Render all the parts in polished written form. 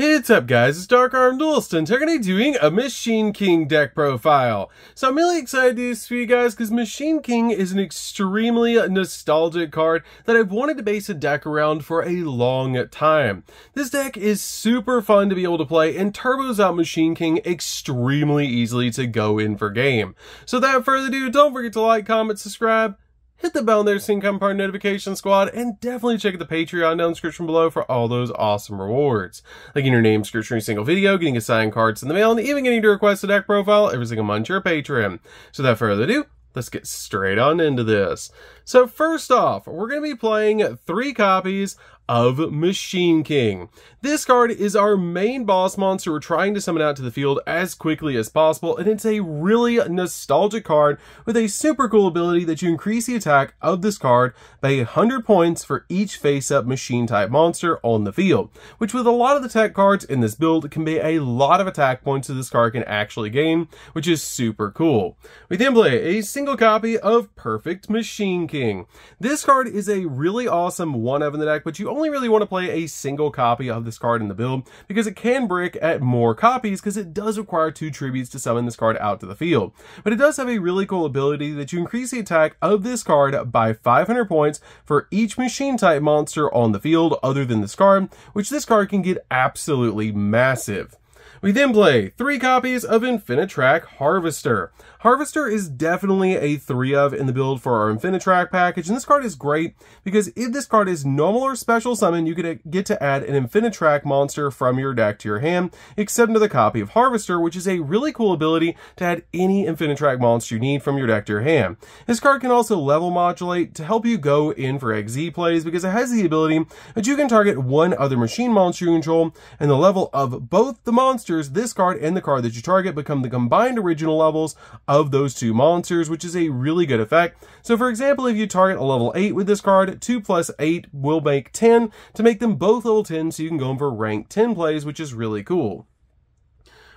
Hey, what's up guys, it's DarkArmedDuelist, and today we're doing a Machine King deck profile. So I'm really excited to do this for you guys because Machine King is an extremely nostalgic card that I've wanted to base a deck around for a long time. This deck is super fun to be able to play and turbos out Machine King extremely easily to go in for game. So without further ado, don't forget to like, comment, subscribe, hit the bell there so you can become part of the notification squad, and definitely check out the Patreon down in the description below for all those awesome rewards. Like getting your name scratched for every single video, getting assigned cards in the mail, and even getting to request a deck profile every single month to your Patreon. So without further ado, let's get straight on into this. So first off, we're going to be playing 3 copies of Machine King. This card is our main boss monster we're trying to summon out to the field as quickly as possible, and it's a really nostalgic card with a super cool ability that you increase the attack of this card by 100 points for each face-up machine type monster on the field, which with a lot of the tech cards in this build can be a lot of attack points that this card can actually gain, which is super cool. We then play a single copy of Perfect Machine King. This card is a really awesome one-of in the deck, but you only really want to play a single copy of this card in the build because it can brick at more copies because it does require 2 tributes to summon this card out to the field. But it does have a really cool ability that you increase the attack of this card by 500 points for each machine type monster on the field other than this card, which this card can get absolutely massive. We then play 3 copies of Infinitrack Harvester. Harvester is definitely a 3-of in the build for our Infinitrack package, and this card is great because if this card is normal or special summon, you get to add an Infinitrack monster from your deck to your hand, except another copy of Harvester, which is a really cool ability to add any Infinitrack monster you need from your deck to your hand. This card can also level modulate to help you go in for XZ plays because it has the ability that you can target one other machine monster you control, and the level of both the monsters, this card and the card that you target, become the combined original levels of those 2 monsters, which is a really good effect. So for example, if you target a level 8 with this card, 2 plus 8 will make 10 to make them both level 10, so you can go in for rank 10 plays, which is really cool.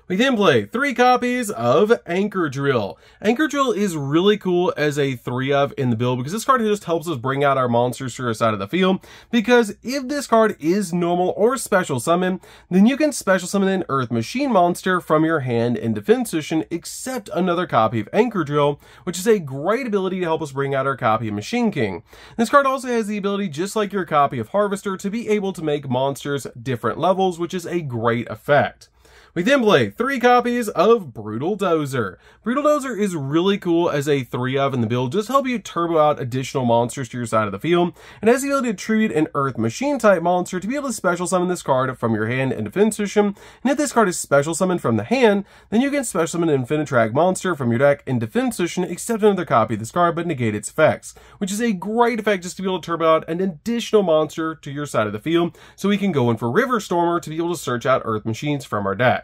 We then play 3 copies of Anchor Drill. Anchor Drill is really cool as a 3-of in the build because this card just helps us bring out our monsters to our side of the field, because if this card is normal or special summon, then you can special summon an Earth Machine monster from your hand in defense position, except another copy of Anchor Drill, which is a great ability to help us bring out our copy of Machine King. This card also has the ability, just like your copy of Harvester, to be able to make monsters different levels, which is a great effect. We then play 3 copies of Brutal Dozer. Brutal Dozer is really cool as a 3-of in the build, just to help you turbo out additional monsters to your side of the field, and has the ability to tribute an Earth Machine type monster to be able to special summon this card from your hand in defense position, and if this card is special summoned from the hand, then you can special summon an Infinitrack monster from your deck in defense position, except another copy of this card, but negate its effects, which is a great effect just to be able to turbo out an additional monster to your side of the field, so we can go in for River Stormer to be able to search out Earth Machines from our deck.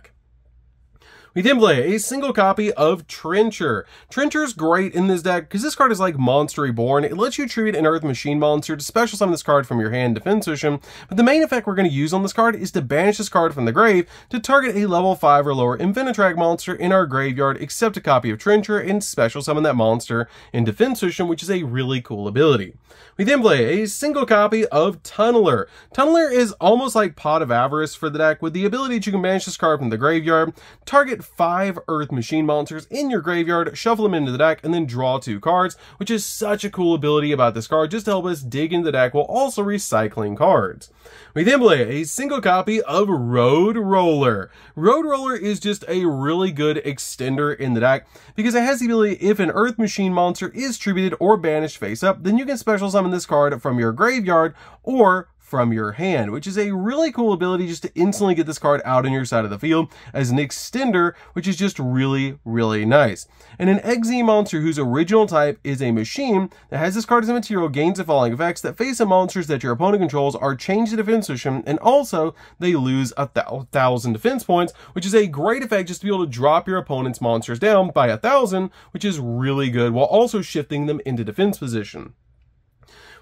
We then play a single copy of Trencher. Trencher's great in this deck because this card is like Monster Reborn. It lets you tribute an Earth Machine monster to special summon this card from your hand defense position, but the main effect we're going to use on this card is to banish this card from the grave to target a level 5 or lower Infinitrack monster in our graveyard, except a copy of Trencher, and special summon that monster in defense position, which is a really cool ability. We then play a single copy of Tunneler. Tunneler is almost like Pot of Avarice for the deck, with the ability that you can banish this card from the graveyard, target 5 Earth Machine monsters in your graveyard, shuffle them into the deck, and then draw 2 cards, which is such a cool ability about this card, just to help us dig into the deck while also recycling cards. We then play a single copy of Road Roller. Road Roller is just a really good extender in the deck because it has the ability, if an Earth Machine monster is tributed or banished face up, then you can special summon this card from your graveyard or from your hand, which is a really cool ability just to instantly get this card out on your side of the field as an extender, which is just really, really nice. And an XZ monster whose original type is a machine that has this card as a material gains the following effects: that face-up monsters that your opponent controls are changed to defense position, and also they lose 1,000 defense points, which is a great effect just to be able to drop your opponent's monsters down by 1,000, which is really good, while also shifting them into defense position.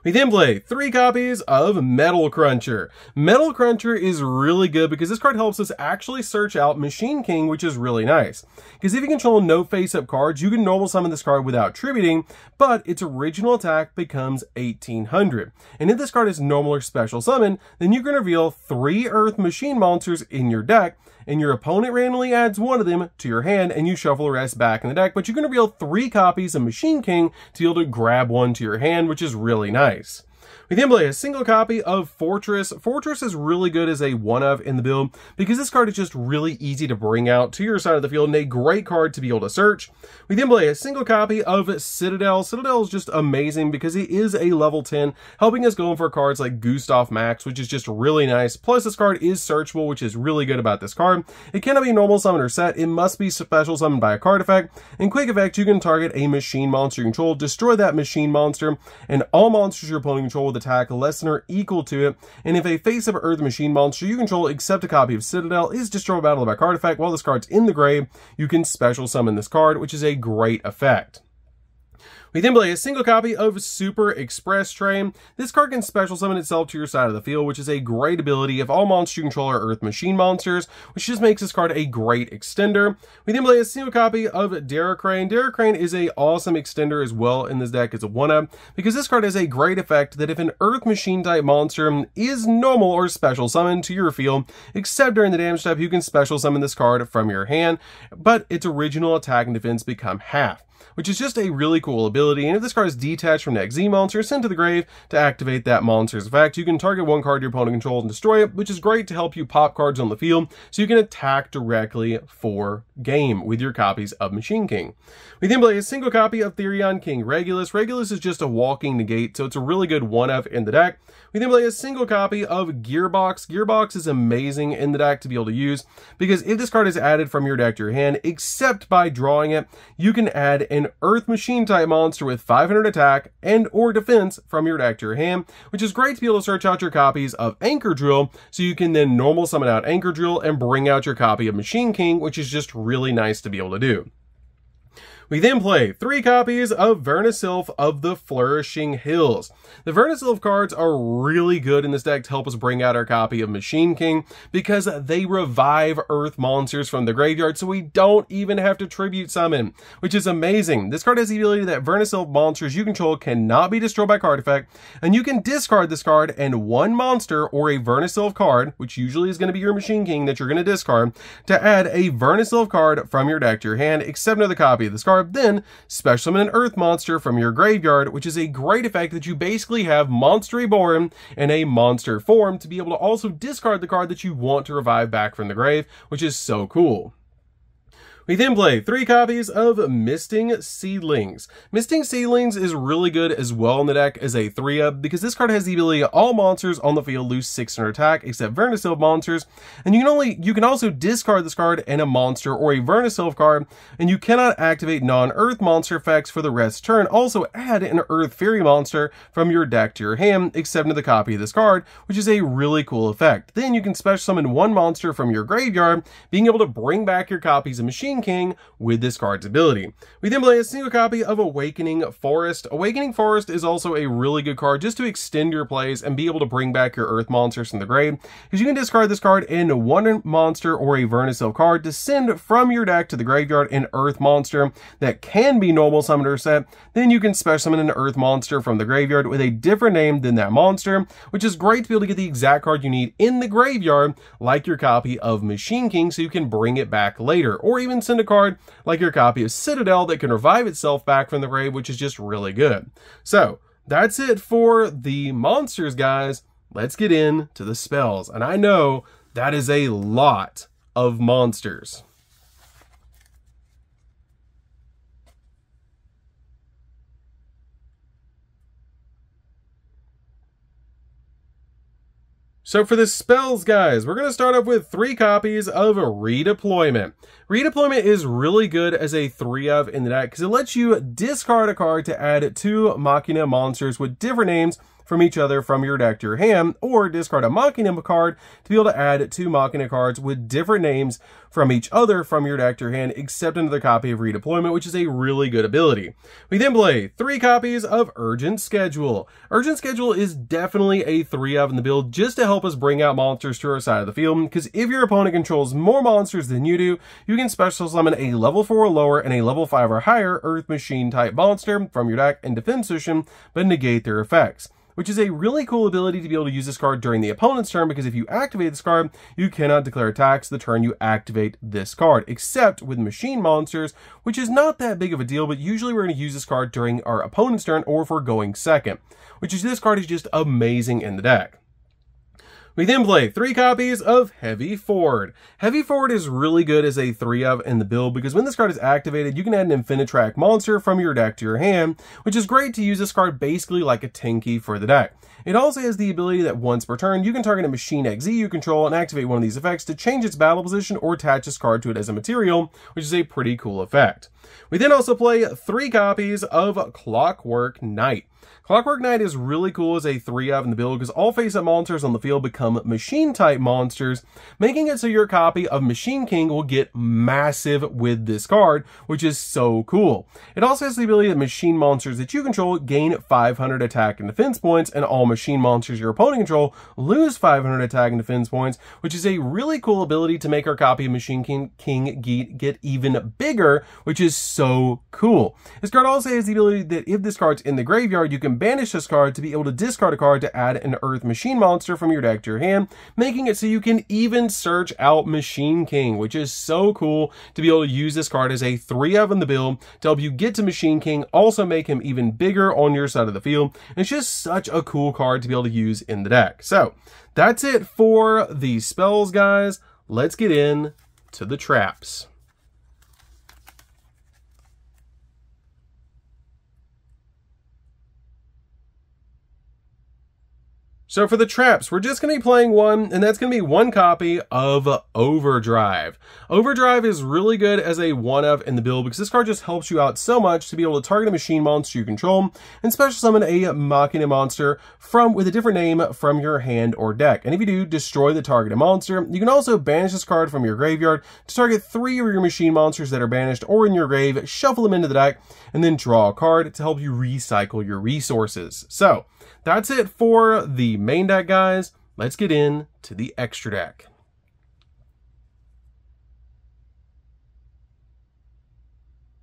We then play 3 copies of Metal Cruncher. Metal Cruncher is really good because this card helps us actually search out Machine King, which is really nice. Because if you control no face-up cards, you can normal summon this card without tributing, but its original attack becomes 1800. And if this card is normal or special summon, then you can reveal 3 Earth Machine monsters in your deck, and your opponent randomly adds 1 of them to your hand, and you shuffle the rest back in the deck, but you can reveal 3 copies of Machine King to be able to grab 1 to your hand, which is really nice. We then play a single copy of Fortress. Fortress is really good as a one-of in the build because this card is just really easy to bring out to your side of the field and a great card to be able to search. We then play a single copy of Citadel. Citadel is just amazing because it is a level 10, helping us go for cards like Gustav Max, which is just really nice. Plus, this card is searchable, which is really good about this card. It cannot be normal summon or set. It must be special summoned by a card effect. In quick effect, you can target a machine monster you control, destroy that machine monster, and all monsters your opponent control with attack less than or equal to it. And if a face-up Earth Machine monster you control except a copy of Citadel is destroyed by battle by card effect while this card's in the grave, you can special summon this card, which is a great effect. We then play a single copy of Super Express Train. This card can special summon itself to your side of the field, which is a great ability if all monsters you control are Earth Machine monsters, which just makes this card a great extender. We then play a single copy of Darkrai. Darkrai is an awesome extender as well in this deck as a one-up, because this card has a great effect that if an Earth Machine type monster is normal or special summoned to your field, except during the damage step, you can special summon this card from your hand, but its original attack and defense become half, which is just a really cool ability. And if this card is detached from the XZ monster, sent to the grave to activate that monster's effect, you can target 1 card your opponent controls and destroy it, which is great to help you pop cards on the field so you can attack directly for game with your copies of Machine King. We then play a single copy of Terverion King Regulus. Regulus is just a walking negate, so it's a really good one-up in the deck. We then play a single copy of Gearbox. Gearbox is amazing in the deck to be able to use because if this card is added from your deck to your hand, except by drawing it, you can add an Earth Machine type monster with 500 attack and or defense from your deck to your hand, which is great to be able to search out your copies of Anchor Drill so you can then normal summon out Anchor Drill and bring out your copy of Machine King, which is just really nice to be able to do. We then play 3 copies of Vernisylph of the Flourishing Hills. The Vernisylph cards are really good in this deck to help us bring out our copy of Machine King because they revive Earth monsters from the graveyard, so we don't even have to tribute summon, which is amazing. This card has the ability that Vernisylph monsters you control cannot be destroyed by card effect, and you can discard this card and 1 monster or a Vernisylph card, which usually is going to be your Machine King that you're going to discard, to add a Vernisylph card from your deck to your hand, except another copy of this card. Then special summon an Earth monster from your graveyard, which is a great effect that you basically have Monster Reborn in a monster form to be able to also discard the card that you want to revive back from the grave, which is so cool. We then play 3 copies of Misting Seedlings. Misting Seedlings is really good as well in the deck as a 3-up because this card has the ability all monsters on the field lose 600 attack except Vernisylph monsters, and you can also discard this card and a monster or a Vernisylph card, and you cannot activate non-Earth monster effects for the rest turn. Also add an Earth Fairy monster from your deck to your hand except to the copy of this card, which is a really cool effect. Then you can special summon 1 monster from your graveyard, being able to bring back your copies of Machine King with this card's ability. We then play a single copy of Awakening Forest. Awakening Forest is also a really good card just to extend your plays and be able to bring back your Earth monsters from the grave, because you can discard this card and 1 monster or a Vernisylph card to send from your deck to the graveyard an Earth monster that can be normal summoned or set. Then you can special summon an Earth monster from the graveyard with a different name than that monster, which is great to be able to get the exact card you need in the graveyard, like your copy of Machine King, so you can bring it back later, or even send a card like your copy of Citadel that can revive itself back from the grave, which is just really good. So that's it for the monsters, guys. Let's get into the spells. And I know that is a lot of monsters. So for the spells, guys, we're going to start off with 3 copies of Redeployment. Redeployment is really good as a 3-of in the deck because it lets you discard a card to add 2 Machina monsters with different names from each other from your deck to your hand, or discard a Machina card to be able to add 2 Machina cards with different names from each other from your deck to your hand, except another copy of Redeployment, which is a really good ability. We then play 3 copies of Urgent Schedule. Urgent Schedule is definitely a 3-of in the build just to help us bring out monsters to our side of the field, because if your opponent controls more monsters than you do, you can special summon a level 4 or lower and a level 5 or higher Earth Machine type monster from your deck in defense position, but negate their effects, which is a really cool ability to be able to use this card during the opponent's turn, because if you activate this card, you cannot declare attacks the turn you activate this card, except with machine monsters, which is not that big of a deal, but usually we're going to use this card during our opponent's turn or if we're going second, which is this card is just amazing in the deck. We then play 3 copies of Heavy Forward. Heavy Forward is really good as a 3-of in the build, because when this card is activated, you can add an Infinitrack monster from your deck to your hand, which is great to use this card basically like a Tinky for the deck. It also has the ability that once per turn, you can target a Machine XZ you control and activate one of these effects to change its battle position or attach this card to it as a material, which is a pretty cool effect. We then also play 3 copies of Clockwork Knight. Clockwork Knight is really cool as a 3-of in the build, because all face-up monsters on the field become machine-type monsters, making it so your copy of Machine King will get massive with this card, which is so cool. It also has the ability that machine monsters that you control gain 500 attack and defense points, and all machine monsters your opponent control lose 500 attack and defense points, which is a really cool ability to make our copy of Machine King get even bigger, which is so cool. This card also has the ability that if this card's in the graveyard, you can banish this card to be able to discard a card to add an Earth Machine monster from your deck to your hand, making it so you can even search out Machine King, which is so cool to be able to use this card as a 3-of in the build to help you get to Machine King, also make him even bigger on your side of the field. And it's just such a cool card to be able to use in the deck. So that's it for the spells, guys. Let's get in to the traps. So for the traps, we're just going to be playing one, and that's going to be 1 copy of Overdrive. Overdrive is really good as a 1-of in the build, because this card just helps you out so much to be able to target a machine monster you control and special summon a Machina monster with a different name from your hand or deck. And if you do, destroy the targeted monster. You can also banish this card from your graveyard to target 3 of your machine monsters that are banished or in your grave, shuffle them into the deck, and then draw a card to help you recycle your resources. So that's it for the main deck, guys. Let's get in to the extra deck.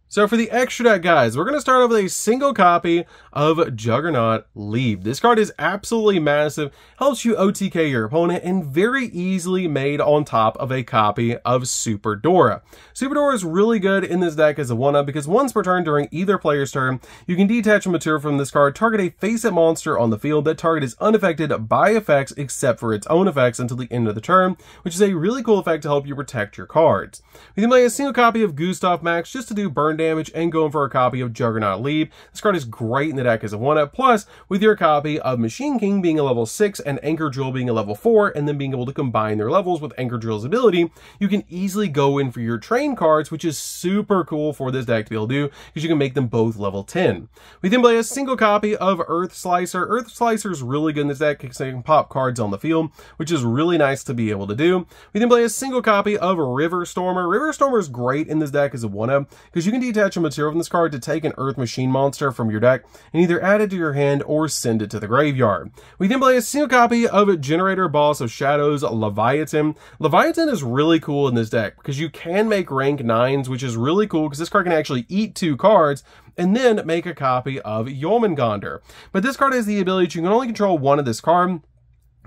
So for the extra deck, guys, we're going to start off with a single copy of Juggernaut Leap. This card is absolutely massive, helps you OTK your opponent, and very easily made on top of a copy of Super Dora. Super Dora is really good in this deck as a 1-of, because once per turn during either player's turn, you can detach a material from this card, target a face-up monster on the field. That target is unaffected by effects except for its own effects until the end of the turn, which is a really cool effect to help you protect your cards. We then play a single copy of Gustav Max just to do burn damage and going for a copy of Juggernaut Leap. This card is great in the deck as a 1-of, plus with your copy of Machine King being a level 6 and Anchor Drill being a level 4, and then being able to combine their levels with Anchor Drill's ability, you can easily go in for your train cards, which is super cool for this deck to be able to do, because you can make them both level 10. We then play a single copy of Earth Slicer. Earth Slicer is really good in this deck because you can pop cards on the field, which is really nice to be able to do. We then play a single copy of River Stormer. River Stormer is great in this deck as a 1-of, because you can detach a material from this card to take an Earth Machine monster from your deck and either add it to your hand or send it to the graveyard. We then play a single copy of Generator Boss of Shadows Leviathan. Leviathan is really cool in this deck because you can make rank 9s, which is really cool because this card can actually eat 2 cards and then make a copy of Jormungandr. But this card has the ability to, you can only control 1 of this card,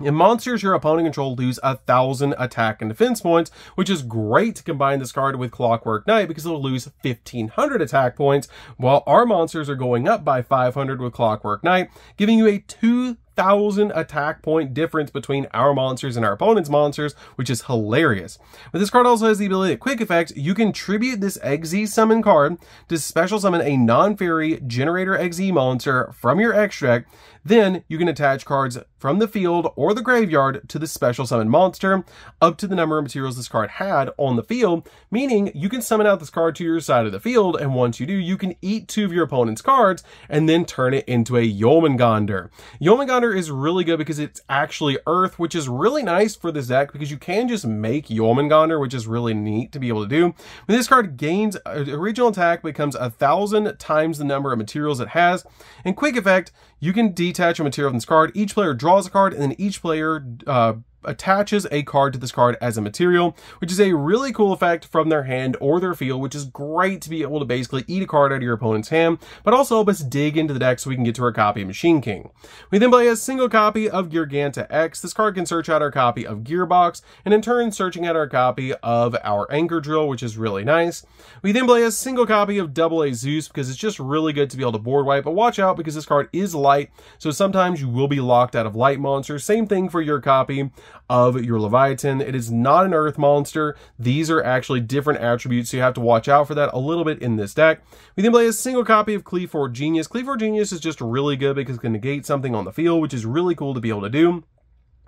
and monsters your opponent controls lose 1,000 attack and defense points, which is great to combine this card with Clockwork Knight because it'll lose 1,500 attack points, while our monsters are going up by 500 with Clockwork Knight, giving you a 2,000 attack point difference between our monsters and our opponent's monsters, which is hilarious. But this card also has the ability at quick effect, you can tribute this XZ summon card to special summon a non-fairy Generator XZ monster from your extra deck. Then you can attach cards from the field or the graveyard to the special summon monster up to the number of materials this card had on the field, meaning you can summon out this card to your side of the field, and once you do, you can eat 2 of your opponent's cards and then turn it into a Jormungandr. Jormungandr Water is really good because it's actually Earth, which is really nice for this deck because you can just make Jormungandr, which is really neat to be able to do. When this card gains a regional attack, becomes 1,000 times the number of materials it has. In quick effect, you can detach a material from this card. Each player draws a card, and then each player attaches a card to this card as a material, which is a really cool effect from their hand or their field, which is great to be able to basically eat a card out of your opponent's hand, but also help us dig into the deck so we can get to our copy of Machine King. We then play a single copy of Garganta X. This card can search out our copy of Gearbox, and in turn searching out our copy of our Anchor Drill, which is really nice. We then play a single copy of Double A Zeus because it's just really good to be able to board wipe, but watch out because this card is light, so sometimes you will be locked out of light monsters. Same thing for your copy of your Leviathan. It is not an earth monster. These are actually different attributes, so you have to watch out for that a little bit in this deck. We then play a single copy of Cleave4 Genius. Cleave4 Genius is just really good because it can negate something on the field, which is really cool to be able to do.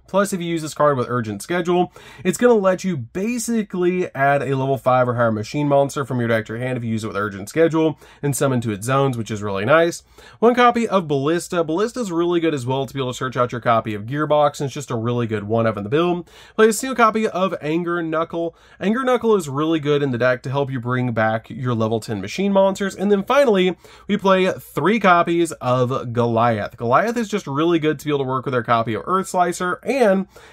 Plus, if you use this card with Urgent Schedule, it's going to let you basically add a level 5 or higher machine monster from your deck to your hand if you use it with Urgent Schedule and summon to its zones, which is really nice. One copy of Ballista. Ballista is really good as well to be able to search out your copy of Gearbox, and it's just a really good one-of in the build. Play a single copy of Anger Knuckle. Anger Knuckle is really good in the deck to help you bring back your level 10 machine monsters. And then finally, we play 3 copies of Goliath. Goliath is just really good to be able to work with our copy of Earth Slicer and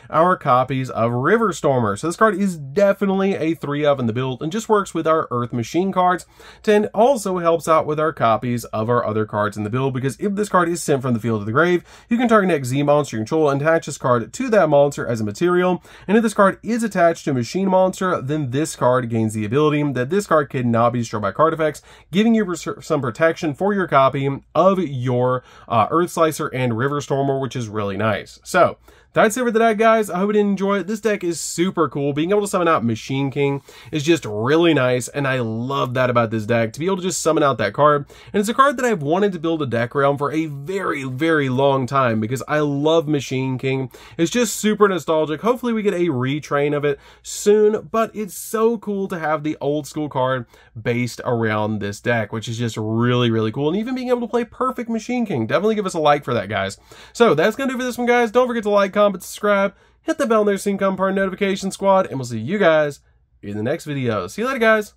our copies of River Stormer. So this card is definitely a 3-of in the build and just works with our Earth Machine cards, and also helps out with our copies of our other cards in the build, because if this card is sent from the field to the grave, you can target next Z monster you control and attach this card to that monster as a material, and if this card is attached to a machine monster, then this card gains the ability that this card cannot be destroyed by card effects, giving you some protection for your copy of your Earth Slicer and River Stormer, which is really nice. So that's it for the deck, guys. I hope you did enjoy it. This deck is super cool. Being able to summon out Machine King is just really nice, and I love that about this deck, to be able to just summon out that card. And it's a card that I've wanted to build a deck around for a very, very long time, because I love Machine King. It's just super nostalgic. Hopefully we get a retrain of it soon, but it's so cool to have the old school card based around this deck, which is just really, really cool. And even being able to play perfect Machine King. Definitely give us a like for that, guys. So that's going to do for this one, guys. Don't forget to like, comment, subscribe, hit the bell there so you can become part of the notification squad, and we'll see you guys in the next video. See you later, guys.